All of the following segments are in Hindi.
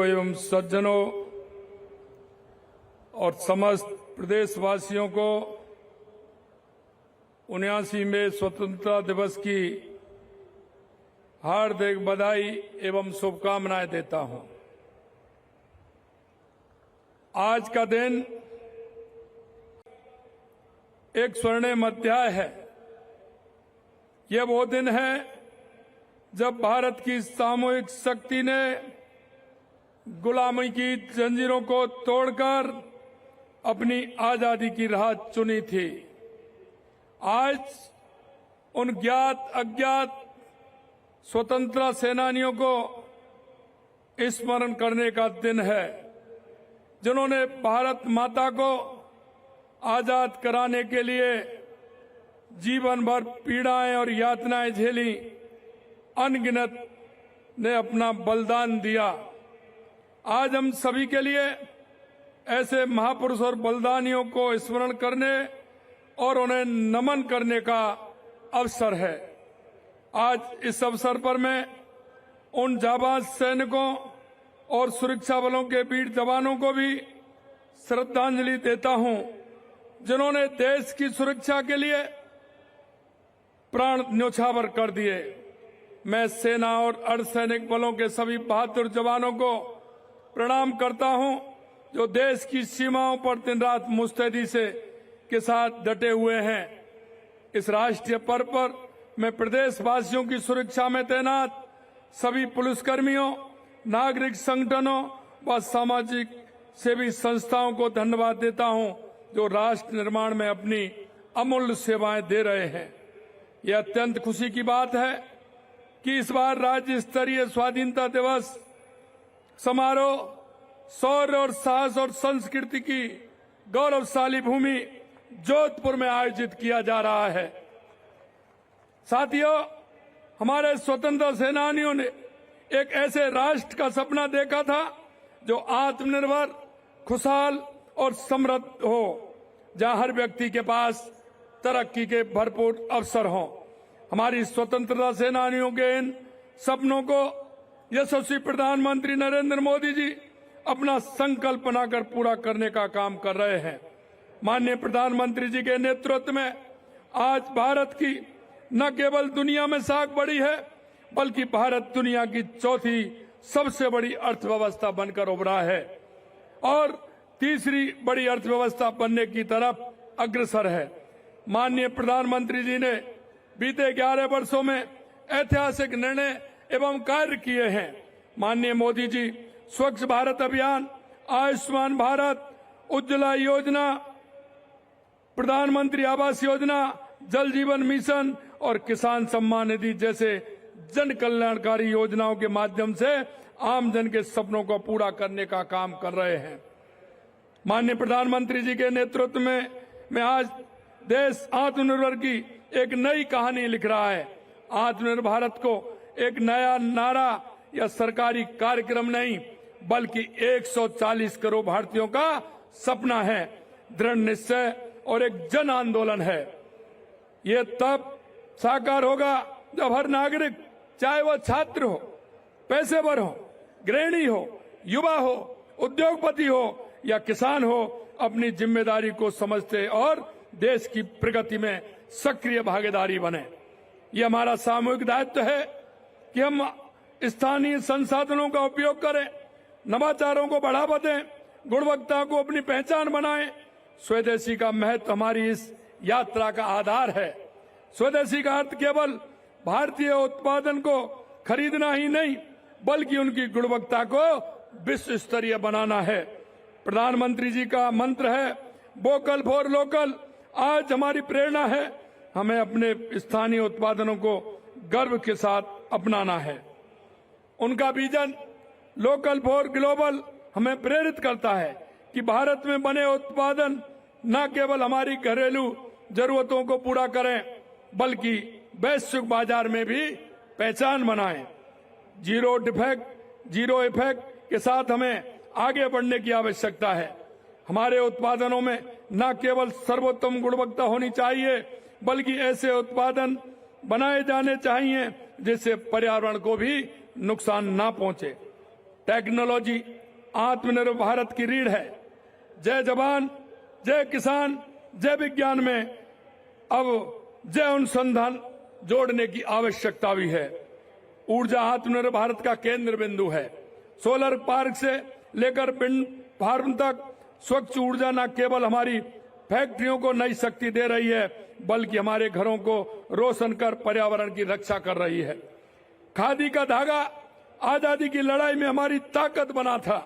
भाइयों एवं सज्जनों और समस्त प्रदेशवासियों को 79वें स्वतंत्रता दिवस की हार्दिक बधाई एवं शुभकामनाएं देता हूं। आज का दिन एक स्वर्णिम अध्याय है। यह वो दिन है जब भारत की सामूहिक शक्ति ने गुलामी की जंजीरों को तोड़कर अपनी आजादी की राह चुनी थी। आज उन ज्ञात अज्ञात स्वतंत्रता सेनानियों को स्मरण करने का दिन है, जिन्होंने भारत माता को आजाद कराने के लिए जीवन भर पीड़ाएं और यातनाएं झेली, अनगिनत ने अपना बलिदान दिया। आज हम सभी के लिए ऐसे महापुरुष और बलिदानियों को स्मरण करने और उन्हें नमन करने का अवसर है। आज इस अवसर पर मैं उन जाबाज सैनिकों और सुरक्षा बलों के वीर जवानों को भी श्रद्धांजलि देता हूं, जिन्होंने देश की सुरक्षा के लिए प्राण न्योछावर कर दिए। मैं सेना और अर्धसैनिक बलों के सभी बहादुर जवानों को प्रणाम करता हूं, जो देश की सीमाओं पर दिन रात मुस्तैदी के साथ डटे हुए हैं। इस राष्ट्रीय पर्व पर मैं प्रदेशवासियों की सुरक्षा में तैनात सभी पुलिसकर्मियों, नागरिक संगठनों व सामाजिक सेवी संस्थाओं को धन्यवाद देता हूं, जो राष्ट्र निर्माण में अपनी अमूल्य सेवाएं दे रहे हैं। यह अत्यंत खुशी की बात है कि इस बार राज्य स्तरीय स्वाधीनता दिवस समारोह शौर्य और साहस और संस्कृति की गौरवशाली भूमि जोधपुर में आयोजित किया जा रहा है। साथियों, हमारे स्वतंत्रता सेनानियों ने एक ऐसे राष्ट्र का सपना देखा था जो आत्मनिर्भर, खुशहाल और समृद्ध हो, जहां हर व्यक्ति के पास तरक्की के भरपूर अवसर हों। हमारी स्वतंत्रता सेनानियों के इन सपनों को यशस्वी प्रधानमंत्री नरेंद्र मोदी जी अपना संकल्प बनाकर पूरा करने का काम कर रहे हैं। माननीय प्रधानमंत्री जी के नेतृत्व में आज भारत की न केवल दुनिया में साख बढ़ी है, बल्कि भारत दुनिया की चौथी सबसे बड़ी अर्थव्यवस्था बनकर उभरा है और तीसरी बड़ी अर्थव्यवस्था बनने की तरफ अग्रसर है। माननीय प्रधानमंत्री जी ने बीते 11 वर्षों में ऐतिहासिक निर्णय एवं कार्य किए हैं। माननीय मोदी जी स्वच्छ भारत अभियान, आयुष्मान भारत, उज्ज्वला योजना, प्रधानमंत्री आवास योजना, जल जीवन मिशन और किसान सम्मान निधि जैसे जन कल्याणकारी योजनाओं के माध्यम से आम जन के सपनों को पूरा करने का काम कर रहे हैं। माननीय प्रधानमंत्री जी के नेतृत्व में आज देश आत्मनिर्भर की एक नई कहानी लिख रहा है। आत्मनिर्भर भारत को एक नया नारा या सरकारी कार्यक्रम नहीं, बल्कि 140 करोड़ भारतीयों का सपना है, दृढ़ निश्चय और एक जन आंदोलन है। ये तब साकार होगा जब हर नागरिक, चाहे वह छात्र हो, पेशेवर हो, गृहिणी हो, युवा हो, उद्योगपति हो या किसान हो, अपनी जिम्मेदारी को समझते और देश की प्रगति में सक्रिय भागीदारी बने। ये हमारा सामूहिक दायित्व है कि हम स्थानीय संसाधनों का उपयोग करें, नवाचारों को बढ़ावा दें, गुणवत्ता को अपनी पहचान बनाएं। स्वदेशी का महत्व हमारी इस यात्रा का आधार है। स्वदेशी का अर्थ केवल भारतीय उत्पादन को खरीदना ही नहीं, बल्कि उनकी गुणवत्ता को विश्व स्तरीय बनाना है। प्रधानमंत्री जी का मंत्र है वोकल फॉर लोकल। आज हमारी प्रेरणा है, हमें अपने स्थानीय उत्पादनों को गर्व के साथ अपनाना है। उनका विजन लोकल फॉर ग्लोबल हमें प्रेरित करता है कि भारत में बने उत्पादन न केवल हमारी घरेलू जरूरतों को पूरा करें, बल्कि वैश्विक बाजार में भी पहचान बनाएं। जीरो डिफेक्ट, जीरो इफेक्ट के साथ हमें आगे बढ़ने की आवश्यकता है। हमारे उत्पादनों में न केवल सर्वोत्तम गुणवत्ता होनी चाहिए, बल्कि ऐसे उत्पादन बनाए जाने चाहिए जिससे पर्यावरण को भी नुकसान ना पहुंचे। टेक्नोलॉजी आत्मनिर्भर भारत की रीढ़ है। जय जवान, जय किसान, जय विज्ञान में अब जय अनुसंधान जोड़ने की आवश्यकता भी है। ऊर्जा आत्मनिर्भर भारत का केंद्र बिंदु है। सोलर पार्क से लेकर विंड फार्म तक स्वच्छ ऊर्जा न केवल हमारी फैक्ट्रियों को नई शक्ति दे रही है, बल्कि हमारे घरों को रोशन कर पर्यावरण की रक्षा कर रही है। खादी का धागा आजादी की लड़ाई में हमारी ताकत बना था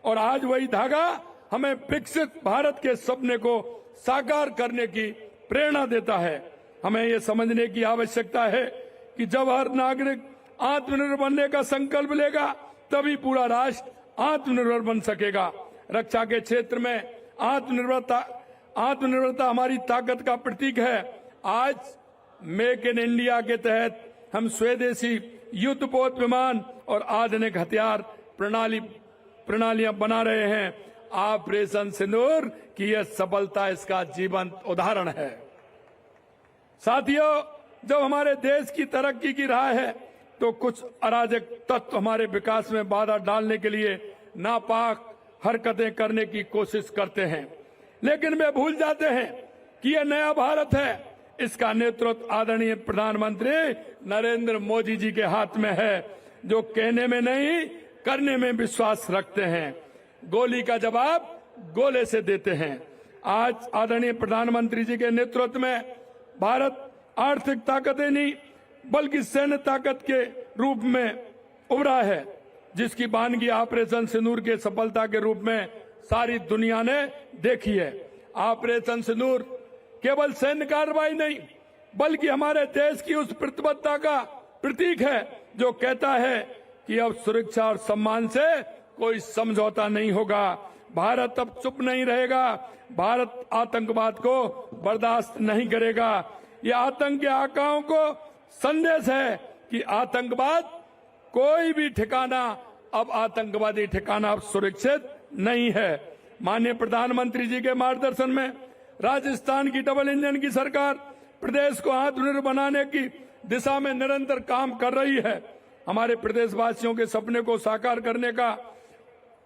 और आज वही धागा हमें विकसित भारत के सपने को साकार करने की प्रेरणा देता है। हमें ये समझने की आवश्यकता है कि जब हर नागरिक आत्मनिर्भर बनने का संकल्प लेगा, तभी पूरा राष्ट्र आत्मनिर्भर बन सकेगा। रक्षा के क्षेत्र में आत्मनिर्भरता हमारी ताकत का प्रतीक है। आज मेक इन इंडिया के तहत हम स्वदेशी युद्धपोत विमान और आधुनिक हथियार प्रणालियां बना रहे हैं। ऑपरेशन सिंदूर की यह सफलता इसका जीवंत उदाहरण है। साथियों, जब हमारे देश की तरक्की की राह है तो कुछ अराजक तत्व हमारे विकास में बाधा डालने के लिए नापाक हरकतें करने की कोशिश करते हैं, लेकिन वे भूल जाते हैं कि यह नया भारत है। इसका नेतृत्व आदरणीय प्रधानमंत्री नरेंद्र मोदी जी के हाथ में है, जो कहने में नहीं करने में विश्वास रखते हैं। गोली का जवाब गोले से देते हैं। आज आदरणीय प्रधानमंत्री जी के नेतृत्व में भारत आर्थिक ताकतें नहीं बल्कि सैन्य ताकत के रूप में उभरा है, जिसकी वानगी ऑपरेशन सिंदूर के सफलता के रूप में सारी दुनिया ने देखी है। ऑपरेशन सिंदूर केवल सैन्य कार्रवाई नहीं बल्कि हमारे देश की उस प्रतिबद्धता का प्रतीक है जो कहता है कि अब सुरक्षा और सम्मान से कोई समझौता नहीं होगा। भारत अब चुप नहीं रहेगा। भारत आतंकवाद को बर्दाश्त नहीं करेगा। ये आतंक के आकाओं को संदेश है कि आतंकवाद कोई भी ठिकाना, अब आतंकवादी ठिकाना अब सुरक्षित नहीं है। माननीय प्रधानमंत्री जी के मार्गदर्शन में राजस्थान की डबल इंजन की सरकार प्रदेश को आत्मनिर्भर बनाने की दिशा में निरंतर काम कर रही है। हमारे प्रदेशवासियों के सपने को साकार करने का,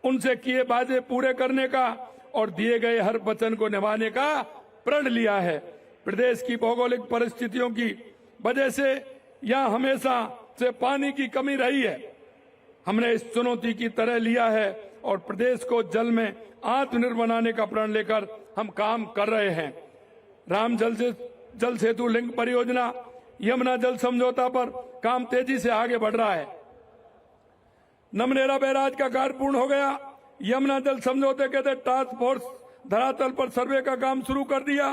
उनसे किए वादे पूरे करने का और दिए गए हर वचन को निभाने का प्रण लिया है। प्रदेश की भौगोलिक परिस्थितियों की वजह से यहाँ हमेशा से पानी की कमी रही है। हमने इस चुनौती की तरह लिया है और प्रदेश को जल में आत्मनिर्भर बनाने का प्रण लेकर हम काम कर रहे हैं। राम जल सेतु लिंक परियोजना, यमुना जल समझौता पर काम तेजी से आगे बढ़ रहा है। नमनेरा बैराज का कार्य पूर्ण हो गया। यमुना जल समझौते के तहत टास्क फोर्स धरातल पर सर्वे का काम शुरू कर दिया।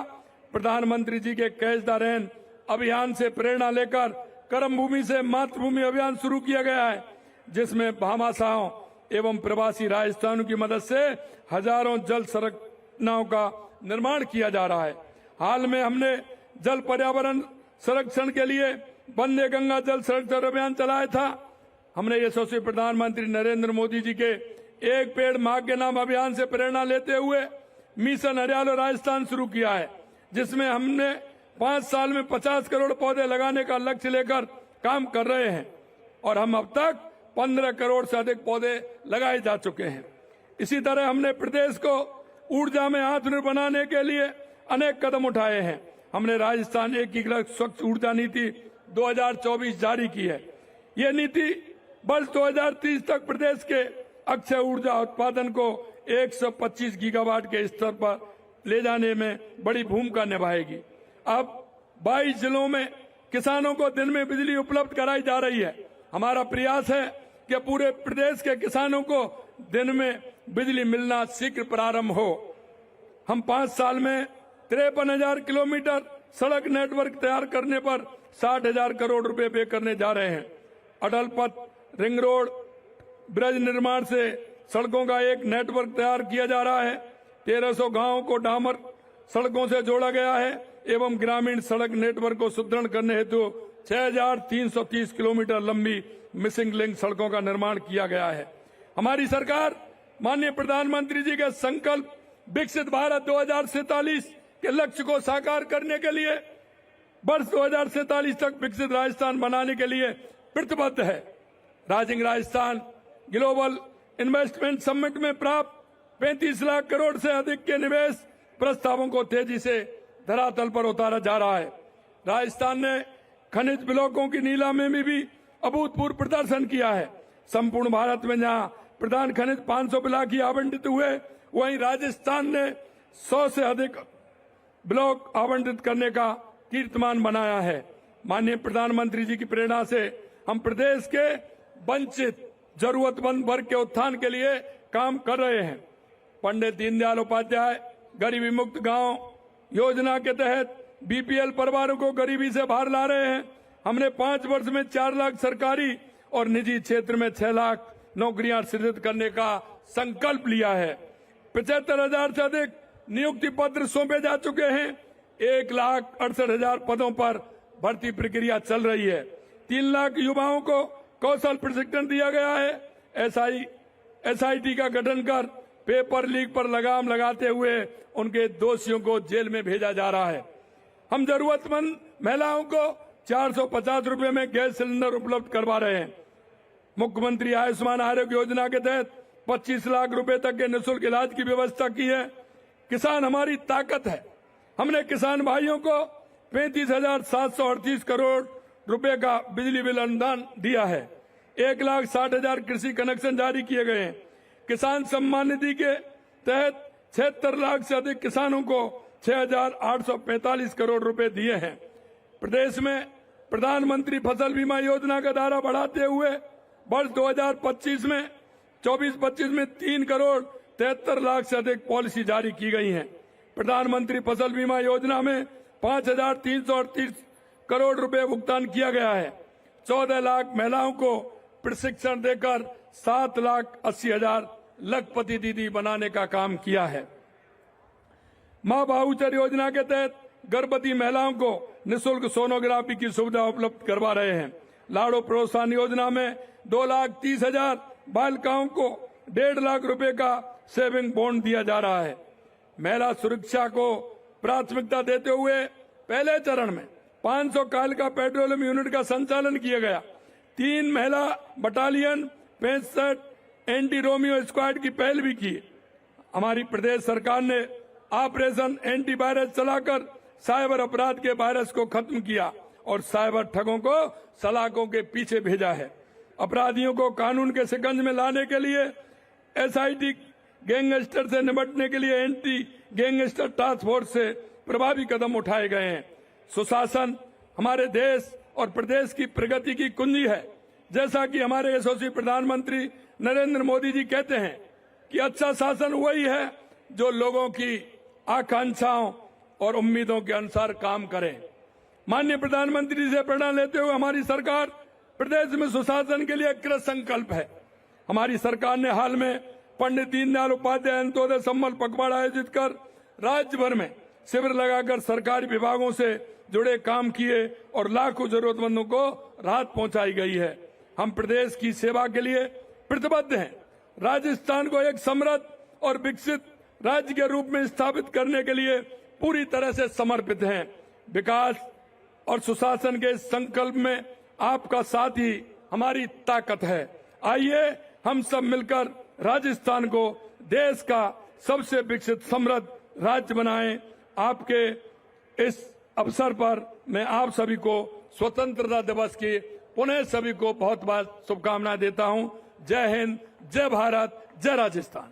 प्रधानमंत्री जी के कैच द रेन अभियान से प्रेरणा लेकर कर्म भूमि से मातृभूमि अभियान शुरू किया गया है, जिसमें भामाशाहों एवं प्रवासी राजस्थानियों की मदद से हजारों जल संरचनाओं का निर्माण किया जा रहा है। हाल में हमने जल पर्यावरण संरक्षण के लिए वंदे गंगा जल संरक्षण अभियान चलाया था। हमने यशस्वी प्रधानमंत्री नरेंद्र मोदी जी के एक पेड़ मां के नाम अभियान से प्रेरणा लेते हुए मिशन हरियाली राजस्थान शुरू किया है, जिसमें हमने 5 साल में 50 करोड़ पौधे लगाने का लक्ष्य लेकर काम कर रहे हैं और हम अब तक 15 करोड़ से अधिक पौधे लगाए जा चुके हैं। इसी तरह हमने प्रदेश को ऊर्जा में आत्मनिर्भर बनाने के लिए अनेक कदम उठाए हैं। हमने राजस्थान एकीकृत स्वच्छ ऊर्जा नीति 2024 जारी की है। ये नीति वर्ष 2030 तक प्रदेश के अक्षय ऊर्जा उत्पादन को 125 गीगावाट के स्तर पर ले जाने में बड़ी भूमिका निभाएगी। अब 22 जिलों में किसानों को दिन में बिजली उपलब्ध कराई जा रही है। हमारा प्रयास है कि पूरे प्रदेश के किसानों को दिन में बिजली मिलना शीघ्र प्रारंभ हो। हम 5 साल में 53,000 किलोमीटर सड़क नेटवर्क तैयार करने पर 60,000 करोड़ रुपए व्यय करने जा रहे हैं। अटल पथ, रिंग रोड, ब्रिज निर्माण से सड़कों का एक नेटवर्क तैयार किया जा रहा है। 1300 गांवों को डामर सड़कों से जोड़ा गया है एवं ग्रामीण सड़क नेटवर्क को सुदृढ़ करने हेतु 6,330 किलोमीटर लंबी मिसिंग लिंक सड़कों का निर्माण किया गया है। हमारी सरकार माननीय प्रधानमंत्री जी के संकल्प विकसित भारत 2047 के लक्ष्य को साकार करने के लिए वर्ष 2047 तक विकसित राजस्थान बनाने के लिए प्रतिबद्ध है। Rising Rajasthan global investment summit में प्राप्त 35 लाख करोड़ से अधिक के निवेश प्रस्तावों को तेजी से धरातल पर उतारा जा रहा है। राजस्थान ने खनिज ब्लॉकों की नीलामी में भी अभूतपूर्व प्रदर्शन किया है। संपूर्ण भारत में जहां प्रधान खनिज 500 ब्लॉक ही आवंटित हुए, वहीं राजस्थान ने 100 से अधिक ब्लॉक आवंटित करने का कीर्तिमान बनाया है। माननीय प्रधानमंत्री जी की प्रेरणा से हम प्रदेश के वंचित जरूरतमंद वर्ग के उत्थान के लिए काम कर रहे हैं। पंडित दीनदयाल उपाध्याय गरीबी मुक्त गांव योजना के तहत बीपीएल परिवारों को गरीबी से बाहर ला रहे हैं। हमने 5 वर्ष में 4 लाख सरकारी और निजी क्षेत्र में 6 लाख नौकरियां सृजित करने का संकल्प लिया है। 75,000 से अधिक नियुक्ति पत्र सौंपे जा चुके हैं। 1,68,000 पदों पर भर्ती प्रक्रिया चल रही है। 3 लाख युवाओं को कौशल प्रशिक्षण दिया गया है। एसआईटी का गठन कर पेपर लीक पर लगाम लगाते हुए उनके दोषियों को जेल में भेजा जा रहा है। हम जरूरतमंद महिलाओं को 450 रुपए में गैस सिलेंडर उपलब्ध करवा रहे हैं। मुख्यमंत्री आयुष्मान आरोग्य योजना के तहत 25 लाख रुपए तक के निःशुल्क इलाज की व्यवस्था की है। किसान हमारी ताकत है। हमने किसान भाइयों को 35,738 करोड़ रुपए का बिजली बिल अनुदान दिया है। 1,60,000 कृषि कनेक्शन जारी किए गए हैं। किसान सम्मान निधि के तहत 76 लाख से अधिक किसानों को 6,845 करोड़ रुपए दिए हैं। प्रदेश में प्रधानमंत्री फसल बीमा योजना का दायरा बढ़ाते हुए वर्ष 2025 में 24-25 में 3 करोड़ 73 लाख से अधिक पॉलिसी जारी की गई हैं। प्रधानमंत्री फसल बीमा योजना में 5,338 करोड़ रुपए भुगतान किया गया है। 14 लाख महिलाओं को प्रशिक्षण देकर 7,80,000 लखपति दीदी बनाने का काम किया है। मां भाऊचर योजना के तहत गर्भवती महिलाओं को निःशुल्क सोनोग्राफी की सुविधा उपलब्ध करवा रहे हैं। लाड़ो प्रोत्साहन योजना में 2,30,000 बालिकाओं को 1.5 लाख रुपए का सेविंग बॉन्ड दिया जा रहा है। महिला सुरक्षा को प्राथमिकता देते हुए पहले चरण में 500 कालिका पेट्रोलियम यूनिट का संचालन किया गया। 3 महिला बटालियन 65 एंटी रोमियो स्क्वाड की पहल भी की। हमारी प्रदेश सरकार ने ऑपरेशन एंटी वायरस चलाकर साइबर अपराध के वायरस को खत्म किया और साइबर ठगों को सलाखों के पीछे भेजा है। अपराधियों को कानून के शिकंज में लाने के लिए एसआईटी गैंगस्टर से निपटने के लिए एंटी गैंगस्टर टास्क फोर्स से प्रभावी कदम उठाए गए हैं। सुशासन हमारे देश और प्रदेश की प्रगति की कुंजी है। जैसा कि हमारे यशस्वी प्रधानमंत्री नरेंद्र मोदी जी कहते हैं कि अच्छा शासन वही है जो लोगों की आकांक्षाओं और उम्मीदों के अनुसार काम करे। माननीय प्रधानमंत्री से प्रेरणा लेते हुए हमारी सरकार प्रदेश में सुशासन के लिए कृत संकल्प है। हमारी सरकार ने हाल में पंडित दीनदयाल उपाध्याय अंत्योदय सम्मल पखवाड़ा आयोजित कर राज्य भर में शिविर लगाकर सरकारी विभागों से जुड़े काम किए और लाखों जरूरतमंदों को राहत पहुंचाई गई है। हम प्रदेश की सेवा के लिए प्रतिबद्ध हैं। राजस्थान को एक समृद्ध और विकसित राज्य के रूप में स्थापित करने के लिए पूरी तरह से समर्पित हैं। विकास और सुशासन के संकल्प में आपका साथ ही हमारी ताकत है। आइए हम सब मिलकर राजस्थान को देश का सबसे विकसित समृद्ध राज्य बनाएं। आपके इस अवसर पर मैं आप सभी को स्वतंत्रता दिवस की पुनः सभी को बहुत बहुत शुभकामनाएं देता हूं। जय हिंद, जय भारत, जय राजस्थान।